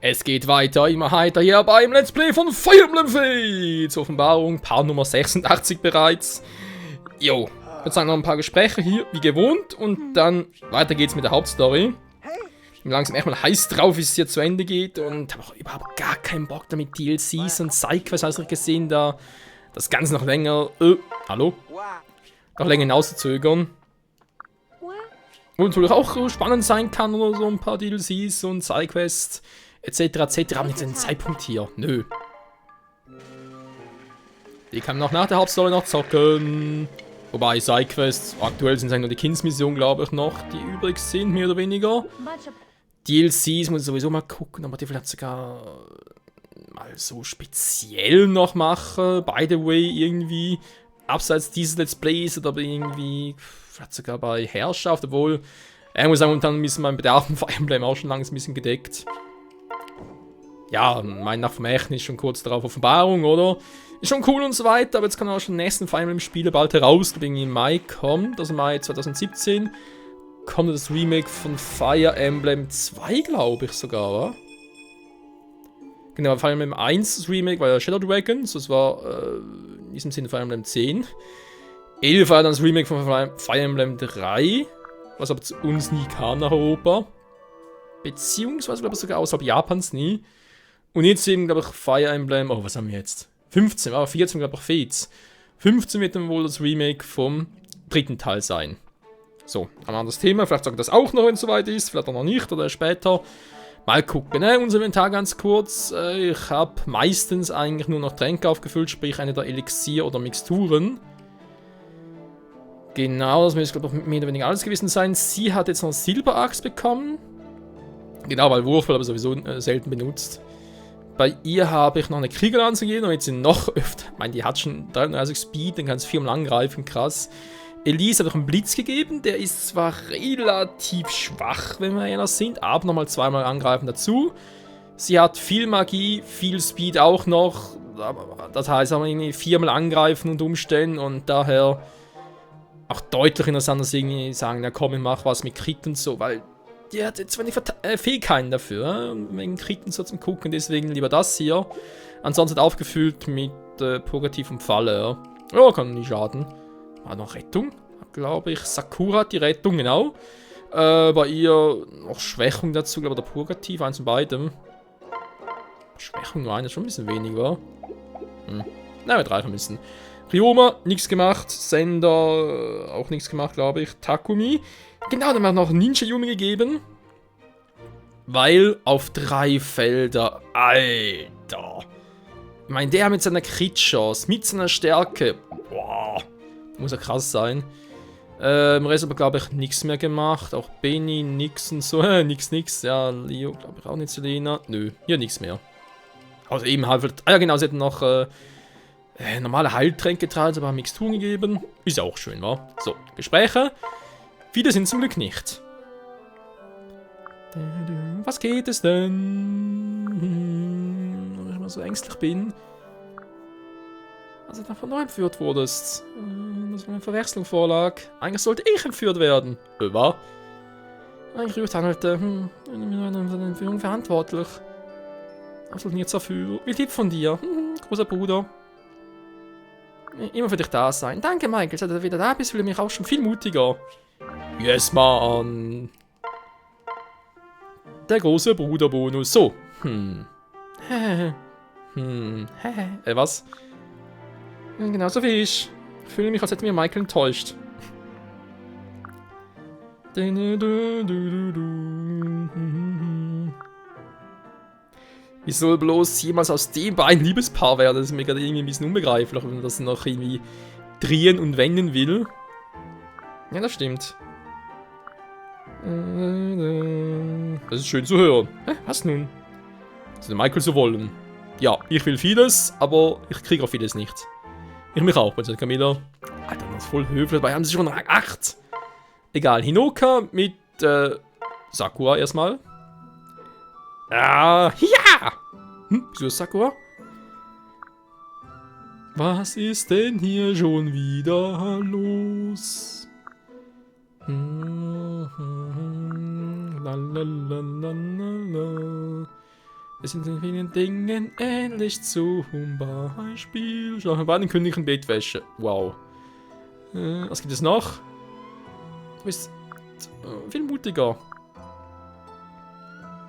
Es geht weiter, immer heiter hier beim Let's Play von Fire Emblem Fates. Offenbarung, Part Nummer 86 bereits. Jo, ich würde sagen, noch ein paar Gespräche hier, wie gewohnt. Und dann weiter geht's mit der Hauptstory. Ich bin langsam echt mal heiß drauf, wie es hier zu Ende geht. Und habe auch überhaupt gar keinen Bock damit, DLCs und Sidequests, hast du gesehen, da das Ganze noch länger, hallo? Noch länger hinauszuzögern. Und natürlich auch spannend sein kann oder so ein paar DLCs und Sidequests. Etc. etc. Haben jetzt einen Zeitpunkt hier. Nö. Die kann man auch nach der Hauptstory noch zocken. Wobei Sidequests, aktuell sind es nur die Kindsmission, glaube ich, noch, die übrig sind, mehr oder weniger. DLCs muss ich sowieso mal gucken, aber die vielleicht sogar mal so speziell noch machen. By the way, irgendwie abseits dieses Let's Plays oder irgendwie vielleicht sogar bei Herrschaft, obwohl, ich muss sagen, momentan ist mein Bedarf von Fire Emblem auch schon langsam ein bisschen gedeckt. Ja, mein nach Vermächtnis ist schon kurz darauf Offenbarung, oder? Ist schon cool und so weiter, aber jetzt kann auch schon den nächsten Fire Emblem Spiele bald heraus, irgendwie im Mai kommt, also Mai 2017, kommt das Remake von Fire Emblem 2, glaube ich sogar, wa? Genau, Fire Emblem 1 das Remake war ja Shadow Dragons, das war in diesem Sinne Fire Emblem 10. 11 war dann das Remake von Fire Emblem 3, was aber zu uns nie kam nach Europa. Beziehungsweise, glaube ich, sogar außerhalb Japans nie. Und jetzt eben, glaube ich, Fire Emblem, oh, was haben wir jetzt? 15, aber 14, glaube ich, Fates. 15 wird dann wohl das Remake vom dritten Teil sein. So, ein anderes Thema, vielleicht sage ich das auch noch, wenn es soweit ist, vielleicht auch noch nicht oder später. Mal gucken, ne? Unser Inventar ganz kurz. Ich habe meistens eigentlich nur noch Tränke aufgefüllt, sprich eine der Elixier oder Mixturen. Genau, das müsste, glaube ich, mehr oder weniger alles gewesen sein. Sie hat jetzt noch Silberaxt bekommen. Genau, weil Wurfball aber sowieso selten benutzt. Bei ihr habe ich noch eine Kriegerlanze gegeben und jetzt sind noch öfter. Ich meine, die hat schon 33 Speed, dann kann es 4-mal angreifen, krass. Elise habe ich einen Blitz gegeben, der ist zwar relativ schwach, wenn wir ehrlich sind, aber nochmal 2-mal angreifen dazu. Sie hat viel Magie, viel Speed auch noch. Das heißt, aber irgendwie 4-mal angreifen und umstellen und daher auch deutlich interessant, dass sie irgendwie sagen, ja komm, ich mach was mit Crit und so, weil die hat jetzt wenig Fähigkeiten dafür, wegen Kriten so zum Gucken, deswegen lieber das hier. Ansonsten aufgefüllt mit Purgativ und Falle, ja. Ja, kann nicht schaden. War noch Rettung, glaube ich. Sakura hat die Rettung, genau. Bei ihr noch Schwächung dazu, glaube ich, der Purgativ, eins von beidem. Schwächung nur eine, schon ein bisschen weniger. Na, wird reichen müssen. Ryoma, nichts gemacht. Sender, auch nichts gemacht, glaube ich. Takumi. Genau, dann haben wir noch Ninja-Yumi gegeben. Weil auf 3 Felder, Alter. Ich meine, der mit seiner Crit-Chance, mit seiner Stärke. Boah, muss ja krass sein. Im Rest aber, glaube ich, nichts mehr gemacht. Auch Benny, nix und so. Nix. Ja, Leo, glaube ich, auch nicht. Selena. Nö, hier nichts mehr. Also eben halt. Ah ja, genau, sie hätten noch normale Heiltränke getragen, aber Mixturen gegeben. Ist ja auch schön, wa? So, Gespräche. Viele sind zum Glück nicht. Was geht es denn? Wenn ich mal so ängstlich bin. Also davon neu entführt wurdest. Dass eine Verwechslung vorlag. Eigentlich sollte ich entführt werden. Was? Eigentlich rührt handelte. Eine Entführung verantwortlich. Absolut nichts dafür. Wie lieb von dir. Großer Bruder. Immer für dich da sein. Danke, Michael. Seit du wieder da bist, fühle ich mich auch schon viel mutiger. Yes, man. Der große Bruderbonus. So. Was? Genauso wie ich. Ich fühle mich, als hätte mir Michael enttäuscht. Wie soll bloß jemals aus dem ein Liebespaar werden? Das ist mir gerade irgendwie ein bisschen unbegreiflich, wenn man das noch irgendwie drehen und wenden will. Ja, das stimmt. Das ist schön zu hören. Was nun? Also den Michael zu wollen. Ja, ich will vieles, aber ich kriege auch vieles nicht. Ich mich auch, bei Camilla. Alter, das ist voll höflich, dabei haben sie schon Rang 8. Egal, Hinoka mit Sakura erstmal. Ja! Wieso ist Sakura? Was ist denn hier schon wieder los? Lalalala. Wir sind in vielen Dingen ähnlich zum Beispiel. Schlafen bei den kündigen Bettwäsche. Wow. Was gibt es noch? Du bist viel mutiger.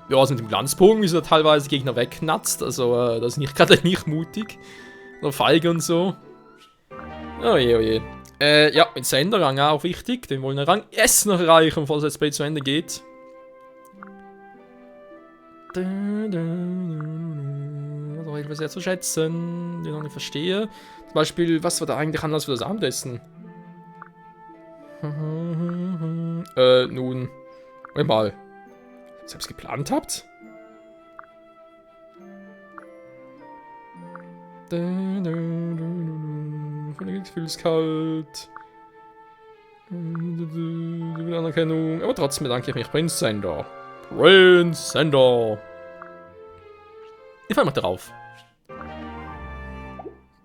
Ja, also mit dem Glanzbogen, wie so teilweise Gegner wegknatzt. Also, das ist nicht gerade nicht mutig. Oder feige und so. Oh je, oh je. Ja, mit Senderrang auch wichtig. Den wollen wir Rang S noch erreichen, bevor das Let's Play zu Ende geht. Da war etwas sehr zu schätzen, den ich noch nicht verstehe. Zum Beispiel, was war da eigentlich anders für das Abendessen? Nun. Mal. Selbst geplant habt? Ich fühle es kalt. Anerkennung. Aber trotzdem bedanke ich mich, Prinz Sender. Prinz Sender. Ich fall mal drauf.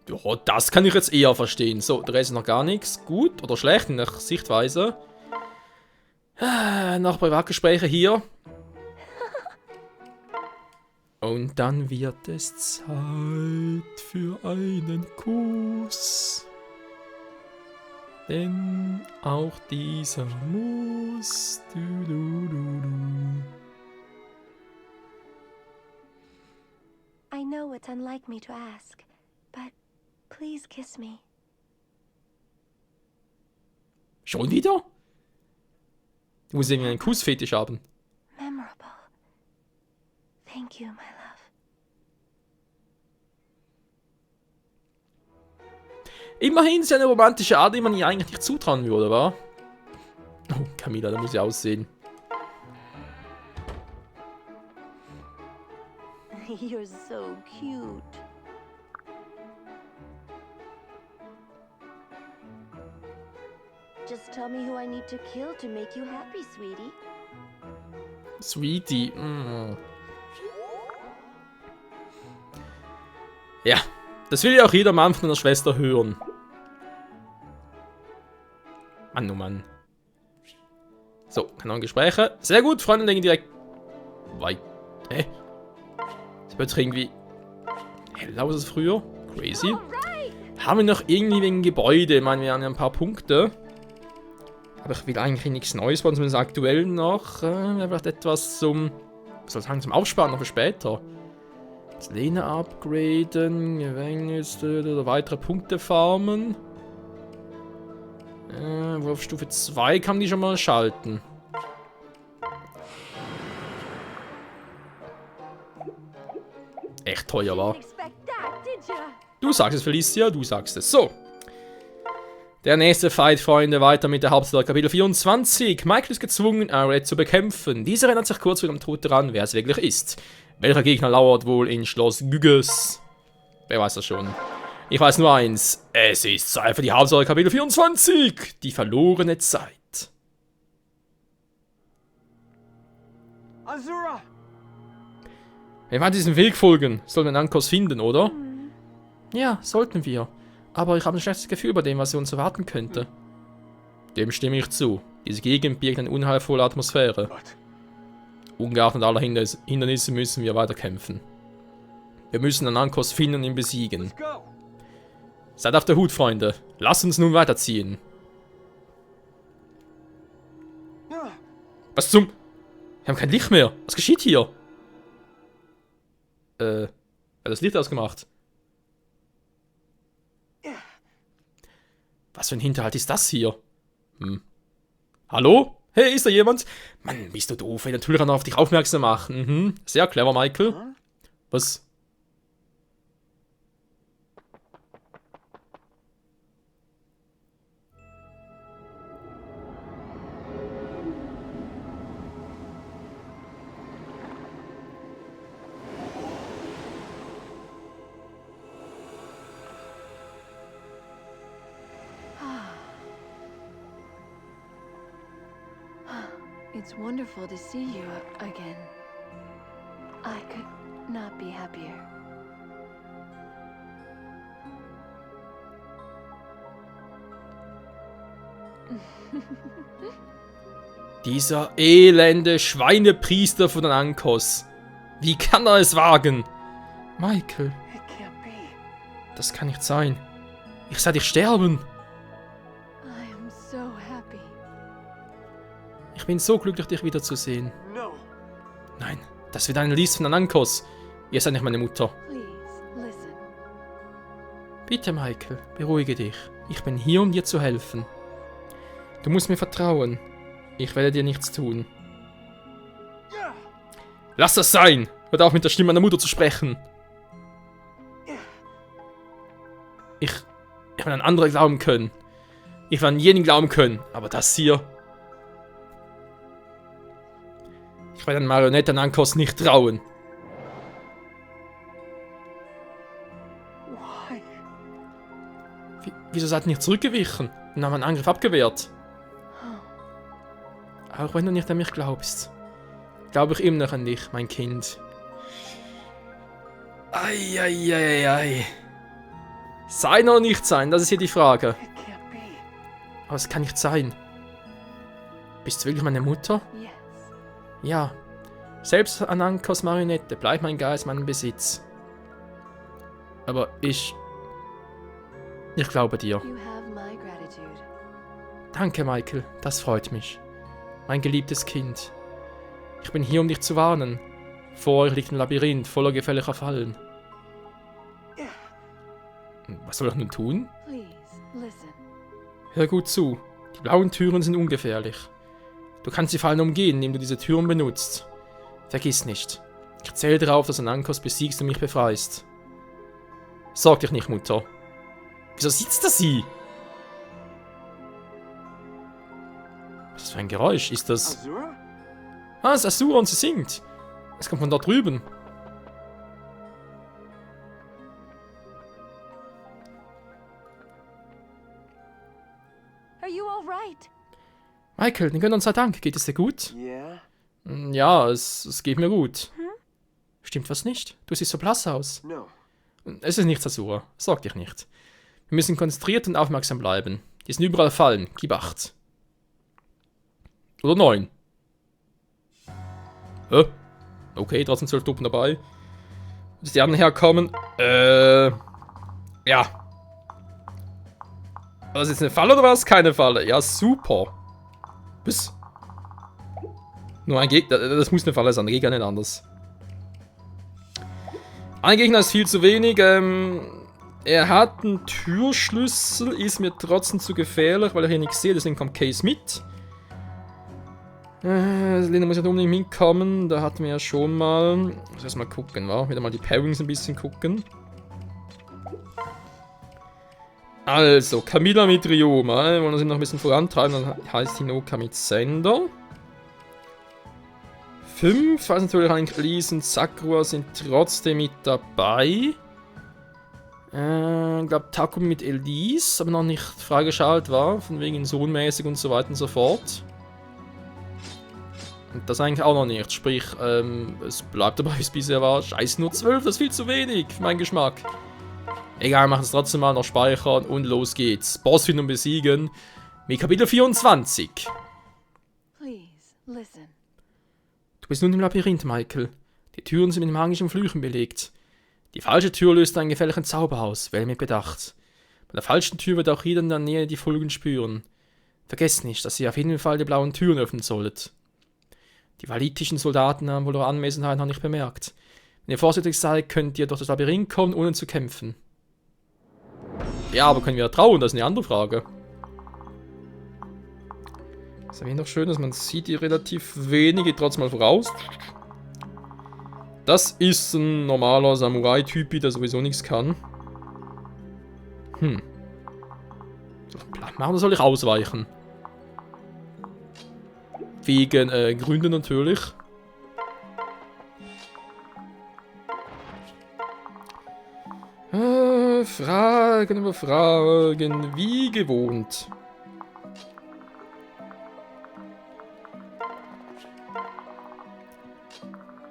Ja, das kann ich jetzt eher verstehen. So, der Rest ist noch gar nichts. Gut oder schlecht in der Sichtweise. Noch Privatgespräche hier. Und dann wird es Zeit für einen Kuss. Denn auch dieser muss. I know it's unlike me to ask, but please kiss me. Schon wieder? Du musst irgendwie einen Kussfetisch haben. Memorable. Thank you, my love. Immerhin ist ja eine romantische Art, die man ihr eigentlich nicht zutrauen würde, wa? Oh, Camilla, da muss sie aussehen. You're so cute. Just tell me who I need to kill to make you happy, sweetie. Sweetie. Ja, das will ja auch jeder Mann von einer Schwester hören. Mann, oh Mann. So, keine Gespräche. Sehr gut, Freunde legen direkt weit. Das wird irgendwie heller aus als früher. Crazy. Haben wir noch irgendwie wegen Gebäude? Ich meine, wir haben ja ein paar Punkte. Aber ich will eigentlich nichts Neues bauen, zumindest aktuell noch. Vielleicht etwas zum, was soll ich sagen, zum Aufsparen noch für später. Das Lehne upgraden, Gefängnis oder weitere Punkte farmen. Auf Stufe 2 kann man die schon mal schalten. Echt teuer war. Du sagst es, Felicia, du sagst es. So. Der nächste Fight, Freunde, weiter mit der Hauptstory, Kapitel 24. Michael ist gezwungen, Arred zu bekämpfen. Dieser erinnert sich kurz vor dem Tod daran, wer es wirklich ist. Welcher Gegner lauert wohl in Schloss Gyges? Wer weiß das schon? Ich weiß nur eins. Es ist Zeit für die Hauptstory, Kapitel 24. Die verlorene Zeit. Azura! Wir werden diesem Weg folgen. Sollen wir Nankos finden, oder? Ja, sollten wir. Aber ich habe ein schlechtes Gefühl bei dem, was uns erwarten könnte. Dem stimme ich zu. Diese Gegend birgt eine unheilvolle Atmosphäre. Ungeachtet aller Hindernisse müssen wir weiter kämpfen. Wir müssen Nankos finden und ihn besiegen. Seid auf der Hut, Freunde. Lasst uns nun weiterziehen. Was zum... Wir haben kein Licht mehr. Was geschieht hier? Hat das Licht ausgemacht? Was für ein Hinterhalt ist das hier? Hallo? Hey, ist da jemand? Mann, bist du doof. Ich natürlich noch auf dich aufmerksam machen. Sehr clever, Michael. Was? It's wonderful to see you again. I could not be happier. Dieser elende Schweinepriester von den Nankos. Wie kann er es wagen? Michael, It can't be. das kann nicht sein. Ich sah dich sterben. I am so happy. Ich bin so glücklich, dich wiederzusehen. No. Nein, das wird ein Lies von Anankos. Ihr seid nicht meine Mutter. Please, listen. Bitte, Michael, beruhige dich. Ich bin hier, um dir zu helfen. Du musst mir vertrauen. Ich werde dir nichts tun. Lass das sein! Hört auf, mit der Stimme meiner Mutter zu sprechen. Ich will an andere glauben können. Ich will an jeden glauben können. Aber das hier... Ich werde an Marionette Anankos nicht trauen. Why? Wieso seid ihr nicht zurückgewichen und haben einen Angriff abgewehrt? Auch wenn du nicht an mich glaubst, glaube ich immer noch an dich, mein Kind. Eieieiei. Sein oder nicht sein, das ist hier die Frage. It can't be. Aber es kann nicht sein. Bist du wirklich meine Mutter? Yes. Ja. Selbst Anankos Marionette bleibt mein Geist mein Besitz. Aber ich glaube dir. You have my gratitude. Danke, Michael, das freut mich. Mein geliebtes Kind. Ich bin hier, um dich zu warnen. Vor euch liegt ein Labyrinth voller gefährlicher Fallen. Was soll ich nun tun? Please, listen. Hör gut zu. Die blauen Türen sind ungefährlich. Du kannst die Fallen umgehen, indem du diese Türen benutzt. Vergiss nicht. Ich zähle darauf, dass Anankos besiegst und mich befreist. Sorg dich nicht, Mutter. Wieso sitzt da sie? Was ist das für ein Geräusch? Ist das... Azura? Ah, es ist Azura und sie singt. Es kommt von dort drüben. Are you all right? Michael, den Gönnern sei Dank. Geht es dir gut? Yeah. Ja, es geht mir gut. Stimmt was nicht? Du siehst so blass aus. No. Es ist nichts, Azura. Sorg dich nicht. Wir müssen konzentriert und aufmerksam bleiben. Die sind überall Fallen. Gib 8. Oder 9. Okay, trotzdem 12 Truppen dabei. Dass die anderen herkommen. Ja. War das jetzt eine Falle oder war es keine Falle? Ja, super. Bis. Nur ein Gegner. Das muss eine Falle sein. Der Gegner nicht anders. Ein Gegner ist viel zu wenig. Er hat einen Türschlüssel. Ist mir trotzdem zu gefährlich, weil ich hier nichts sehe. Deswegen kommt Case mit. Lena muss ja unbedingt mitkommen. Da hatten wir ja schon mal. Muss erst mal gucken, wa? Wieder mal die Pairings ein bisschen gucken. Also, Camilla mit Ryoma. Wir wollen uns noch ein bisschen vorantreiben. Dann heißt Hinoka mit Sender. 5, also natürlich eigentlich Lies und Sakura sind trotzdem mit dabei. Ich glaube Takumi mit Elise, aber noch nicht freigeschaltet war. Von wegen sohnmäßig und so weiter und so fort. Und das eigentlich auch noch nicht. Sprich, es bleibt dabei, wie es bisher war. Scheiße, nur 12, das ist viel zu wenig für meinen Geschmack. Egal, machen es trotzdem mal, noch speichern und los geht's. Boss finden und besiegen mit Kapitel 24. Please, listen. Du bist nun im Labyrinth, Michael. Die Türen sind mit magischen Flüchen belegt. Die falsche Tür löst einen gefährlichen Zauber aus, wähle mit Bedacht. Bei der falschen Tür wird auch jeder in der Nähe die Folgen spüren. Vergesst nicht, dass ihr auf jeden Fall die blauen Türen öffnen solltet. Die valitischen Soldaten haben wohl eure Anwesenheit noch nicht bemerkt. Wenn ihr vorsichtig seid, könnt ihr durch das Labyrinth kommen, ohne zu kämpfen. Ja, aber können wir trauen? Das ist eine andere Frage. Ist aber noch schön, dass man sieht, die relativ wenige trotzdem mal voraus. Das ist ein normaler Samurai-Typi, der sowieso nichts kann. Soll ich platt machen oder soll ich ausweichen? Wegen Gründen natürlich. Fragen über Fragen, wie gewohnt.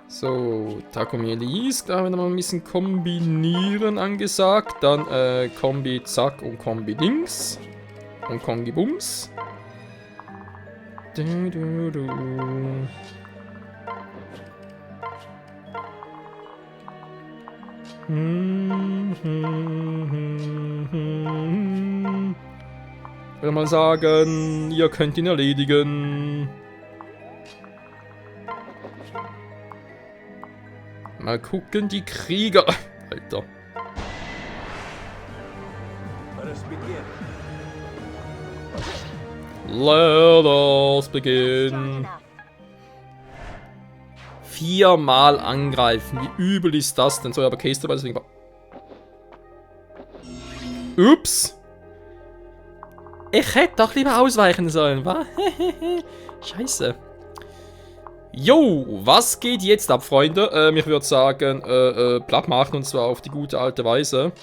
So, Takumi Elise, da haben wir noch mal ein bisschen kombinieren angesagt. Dann Kombi Zack und Kombi Dings. Und Kombi Bums. Ich würde mal sagen, ihr könnt ihn erledigen. Mal gucken, die Krieger. Alter. Let us begin. 4-mal angreifen. Wie übel ist das denn? So, aber Case dabei, deswegen. Ups. Ich hätte doch lieber ausweichen sollen, wa? Scheiße. Jo, was geht jetzt ab, Freunde? Ich würde sagen, platt machen, und zwar auf die gute alte Weise.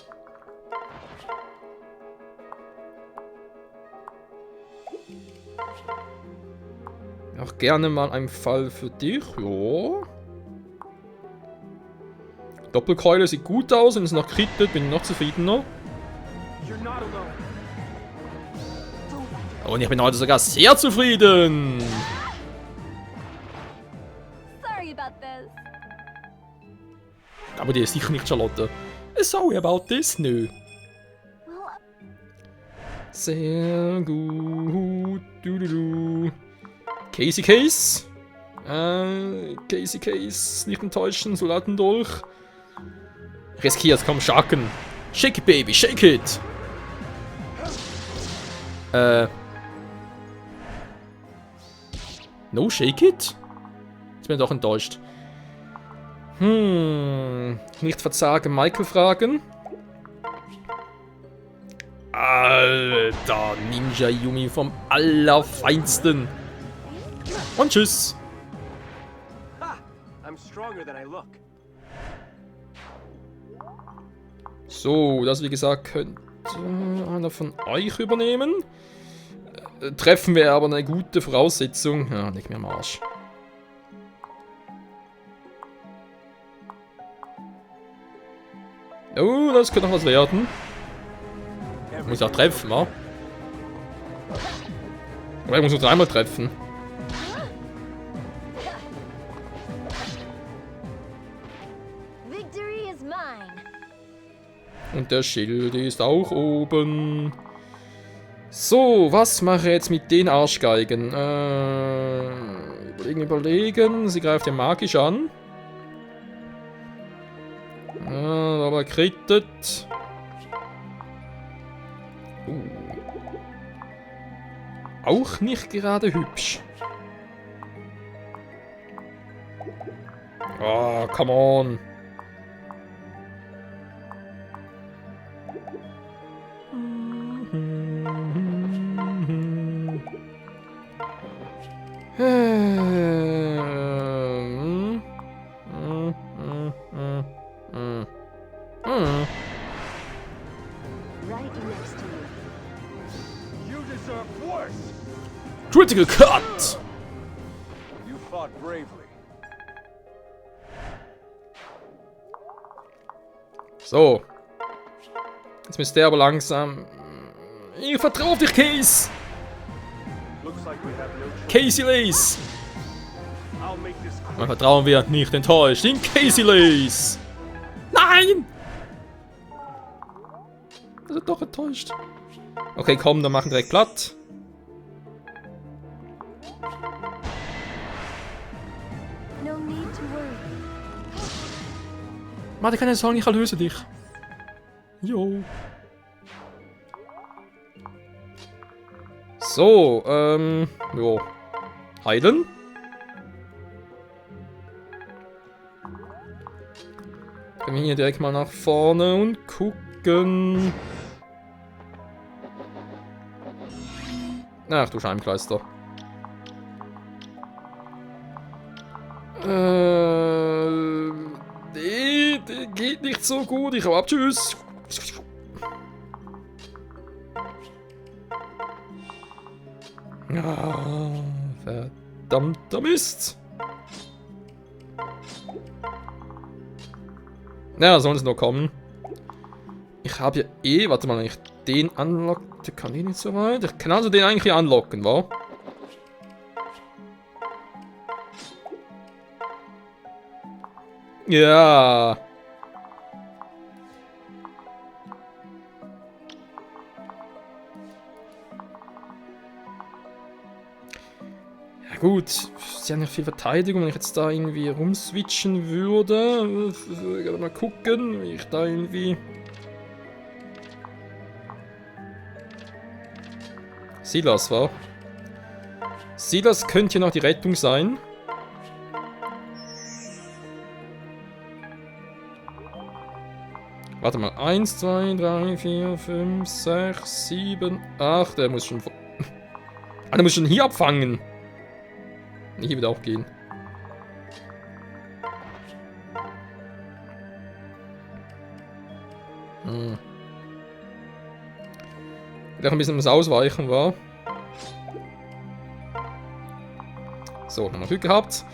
Auch gerne mal ein Fall für dich, ja. Doppelkeule sieht gut aus, wenn es noch kritet, bin ich noch zufriedener. Und ich bin heute sogar sehr zufrieden. Aber die ist sicher nicht Charlotte. Sorry about this, nö. Sehr gut. Casey Case. Casey Case. Nicht enttäuschen, Soldatendolch. Riskiert, komm, Schaken. Shake it, baby, shake it. No, shake it? Jetzt bin ich doch enttäuscht. Nicht verzagen, Michael fragen. Alter, Ninja Yumi vom Allerfeinsten. Und tschüss. So, das wie gesagt könnte einer von euch übernehmen. Treffen wäre aber eine gute Voraussetzung. Ja, nicht mehr am Arsch. Oh, das könnte noch was werden. Ich muss auch treffen, wa? Aber ich muss nur 3-mal treffen. Und der Schild ist auch oben. So, was mache ich jetzt mit den Arschgeigen? Überlegen. Sie greift ja magisch an. Aber krittet. Auch nicht gerade hübsch. Oh, come on. Critical Cut! You fought bravely. So. Jetzt müsste der aber langsam. Ich vertraue auf dich, Case! Casey Lace! Mein Vertrauen wird nicht enttäuscht. In Casey Lace! Nein! Das ist doch enttäuscht. Okay, komm, dann machen wir direkt platt. Warte, keine Sorge, ich löse dich. Jo. So, jo. Heilen. Gehen wir hier direkt mal nach vorne und gucken. Ach du Scheimkleister. Nee, geht nicht so gut. Ich hau ab. Tschüss. Ah, verdammter Mist. Ja, sollen es nur kommen. Ich habe ja eh, warte mal, wenn ich den anlocke, kann ich nicht so weit. Ich kann also den eigentlich hier anlocken, wa? Ja. Ja gut, sie haben ja viel Verteidigung, wenn ich jetzt da irgendwie rumswitchen würde. Mal gucken, wie ich da irgendwie... Silas, war? Silas könnte hier noch die Rettung sein. Warte mal, 1, 2, 3, 4, 5, 6, 7, 8. Der muss schon... Ah, der muss schon hier abfangen. Hier wird auch gehen. Vielleicht ein bisschen was ausweichen war. So, nochmal Glück gehabt.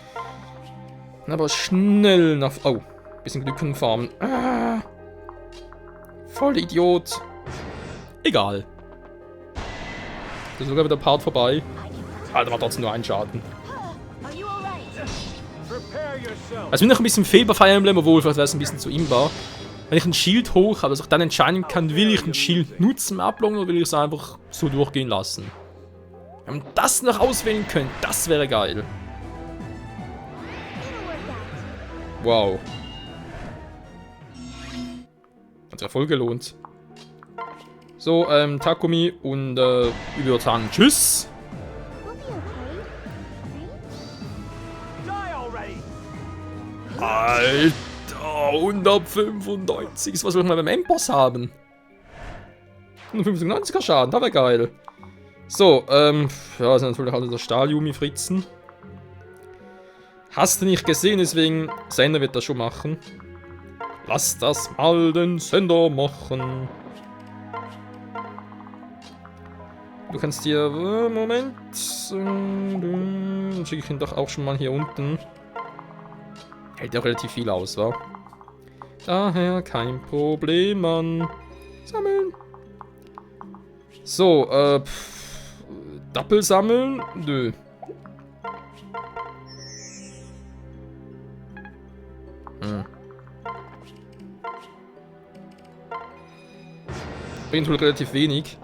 Aber schnell nach... Oh, bisschen Glück und farmen. Ah, voll Idiot. Egal. Das ist sogar wieder Part vorbei. Alter, war trotzdem nur ein Schaden. Also bin ich ein bisschen fehl bei Fire Emblem, obwohl vielleicht wäre es ein bisschen zu ihm war. Wenn ich ein Schild hoch habe, dass ich dann entscheiden kann, will ich ein Schild nutzen im Ablocken oder will ich es einfach so durchgehen lassen. Wenn man das noch auswählen könnte, das wäre geil. Wow. Hat sich ja voll gelohnt. So, Takumi und ich würde sagen, tschüss. Alter, 195. Was will ich mal beim Endboss haben? 195er Schaden, das wäre geil. So, ja, das sind natürlich alle der Stahl-Yumi-Fritzen. Hast du nicht gesehen, deswegen Sender wird das schon machen. Lass das mal den Sender machen. Du kannst dir... Moment. Dann schicke ich ihn doch auch schon mal hier unten. Hält ja auch relativ viel aus, wa? Daher kein Problem, Mann. Sammeln. So, Doppel sammeln? Nö. Bringt wohl relativ wenig.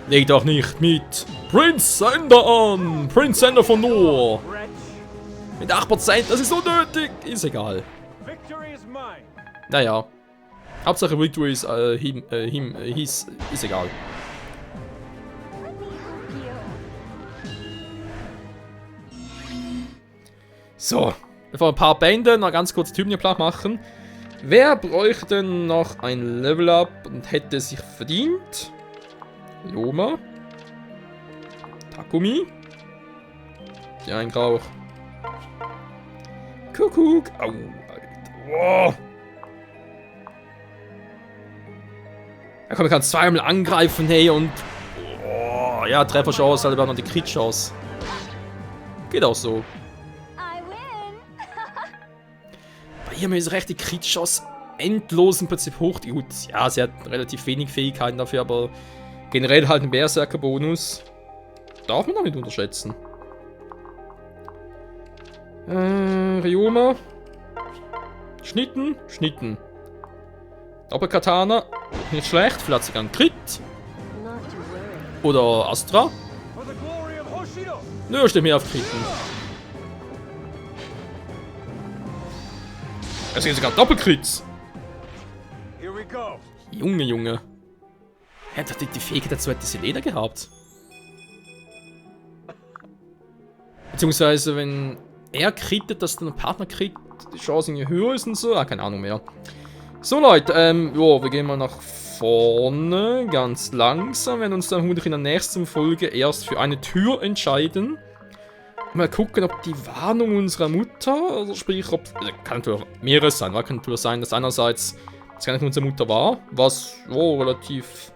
Leg doch nicht mit Prince Sender an! Prince Sender von Noor! Mit 8%, das ist unnötig! Ist egal. Naja. Hauptsache Victory ist ist egal. So. Bevor wir ein paar beenden, noch ganz kurz Typen hier platt machen. Wer bräuchte noch ein Level Up und hätte sich verdient? Yoma. Takumi. Ja, ein Grauch. Kuckuck. Au, Alter. Wow. Ja, komm, ich kann zweimal angreifen, hey, und... Oh, ja, Trefferchance, halt aber noch die Crit-Chance. Geht auch so. Bei ihr ist recht die Crit-Chance endlos im Prinzip hoch. Gut, ja, sie hat relativ wenig Fähigkeiten dafür, aber... Generell halt ein Berserker-Bonus. Darf man auch nicht unterschätzen. Ryoma. Schnitten. Schnitten. Doppelkatana. Nicht schlecht. Vielleicht sogar ein Crit. Oder Astra. Nö, steht mehr auf Critten. Es sind sogar Doppelcrits. Junge, Junge. Er hat die Fähigkeit dazu, hat diese Leder gehabt. Beziehungsweise, wenn er krittet, dass dann ein Partner kriegt, die Chance irgendwie höher ist und so. Ah, keine Ahnung mehr. So, Leute, jo, wir gehen mal nach vorne, ganz langsam. Wir werden uns dann vermutlich in der nächsten Folge erst für eine Tür entscheiden. Mal gucken, ob die Warnung unserer Mutter, also sprich, ob, kann natürlich mehreres sein, kann natürlich sein, dass einerseits das gar nicht unsere Mutter war, was relativ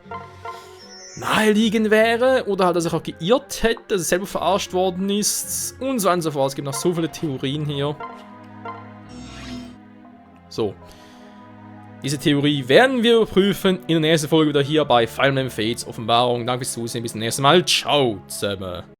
naheliegend wäre, oder halt, dass er auch geirrt hätte, dass er selber verarscht worden ist, und so weiter und so fort. Es gibt noch so viele Theorien hier. So. Diese Theorie werden wir überprüfen in der nächsten Folge wieder hier bei Fire Emblem Fates Offenbarung. Danke fürs Zusehen, bis zum nächsten Mal. Ciao zusammen.